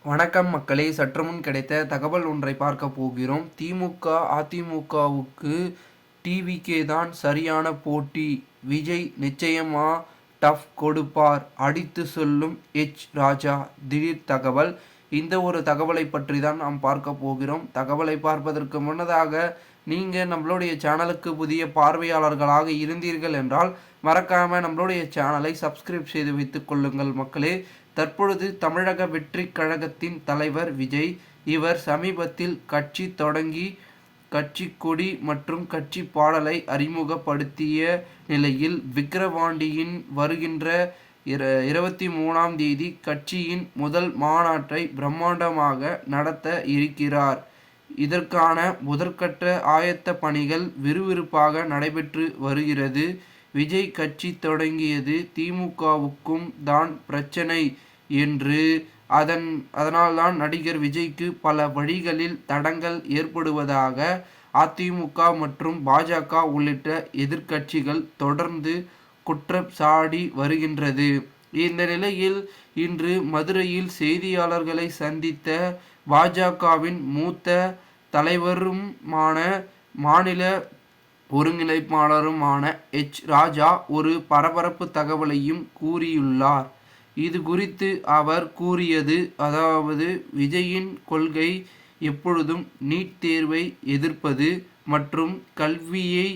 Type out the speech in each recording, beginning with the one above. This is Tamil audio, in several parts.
வணக்கம் மக்களே, சற்றுமுன் கிடைத்த தகவல் ஒன்றை பார்க்க போகிறோம். திமுக அதிமுகவுக்கு டிவிகே தான் சரியான போட்டி, விஜய் நிச்சயமா டஃப் கொடுப்பார், அடித்து சொல்லும் ராஜா திடீர் தகவல். இந்த ஒரு தகவலை பற்றி தான் நாம் பார்க்க போகிறோம். தகவலை பார்ப்பதற்கு முன்னதாக நீங்கள் நம்மளுடைய சேனலுக்கு புதிய பார்வையாளர்களாக இருந்தீர்கள் என்றால் மறக்காமல் நம்மளுடைய சேனலை சப்ஸ்கிரைப் செய்து வைத்துக் கொள்ளுங்கள் மக்களே. தற்பொழுது தமிழக வெற்றி கழகத்தின் தலைவர் விஜய், இவர் சமீபத்தில் கட்சி தொடங்கி கட்சி கொடி மற்றும் கட்சி பாடலை அறிமுகப்படுத்திய நிலையில் விக்கிரவாண்டியின் வருகின்ற 23ஆம் தேதி கட்சியின் முதல் மாநாட்டை பிரம்மாண்டமாக நடத்த இருக்கிறார். இதற்கான முதற்கட்ட ஆயத்த பணிகள் விறுவிறுப்பாக நடைபெற்று வருகிறது. விஜய் கட்சி தொடங்கியது திமுகவுக்கும் தான் பிரச்சனை என்று அதனால்தான் நடிகர் விஜய்க்கு பல வழிகளில் தடங்கள் ஏற்படுவதாக அதிமுக மற்றும் பாஜக உள்ளிட்ட எதிர்க்கட்சிகள் தொடர்ந்து குற்றம் சாடி வருகின்றது. இந்த நிலையில் இன்று மதுரையில் செய்தியாளர்களை சந்தித்த பாஜகவின் மூத்த தலைவருமான மாநில ஒருங்கிணைப்பாளருமான ராஜா ஒரு பரபரப்பு தகவலையும் கூறியுள்ளார். இது குறித்து அவர் கூறியது, அதாவது விஜயின் கொள்கை எப்பொழுதும் நீட் தேர்வை எதிர்ப்பது மற்றும் கல்வியை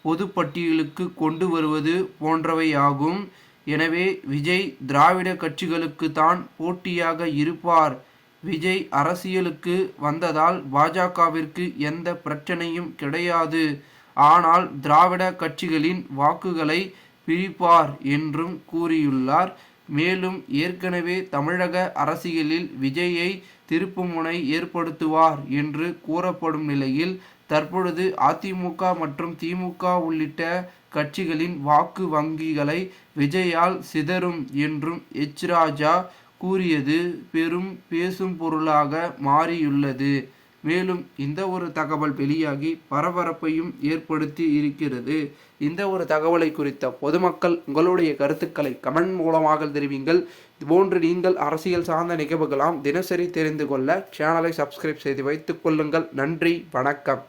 பொதுப்பட்டியலுக்கு கொண்டு வருவது போன்றவையாகும். எனவே விஜய் திராவிட கட்சிகளுக்கு தான் போட்டியாக இருப்பார். விஜய் அரசியலுக்கு வந்ததால் பாஜகவிற்கு எந்த பிரச்சனையும் கிடையாது, ஆனால் திராவிட கட்சிகளின் வாக்குகளை பிரிப்பார் என்றும் கூறியுள்ளார். மேலும் ஏற்கனவே தமிழக அரசியலில் விஜயை திருப்புமுனை ஏற்படுத்துவார் என்று கூறப்படும் நிலையில் தற்பொழுது அதிமுக மற்றும் திமுக உள்ளிட்ட கட்சிகளின் வாக்கு வங்கிகளை விஜயால் சிதறும் என்றும் ராஜா கூறியது பெரும் பேசும் பொருளாக மாறியுள்ளது. மேலும் இந்த ஒரு தகவல் வெளியாகி பரபரப்பையும் ஏற்படுத்தி இருக்கிறது. இந்த ஒரு தகவலை குறித்த பொதுமக்கள் உங்களுடைய கருத்துக்களை கமெண்ட் மூலமாக தெரிவிங்கள். இதுபோன்று நீங்கள் அரசியல் சார்ந்த நிகழ்வுகளாம் தினசரி தெரிந்து கொள்ள சேனலை சப்ஸ்கிரைப் செய்து வைத்துக் கொள்ளுங்கள். நன்றி, வணக்கம்.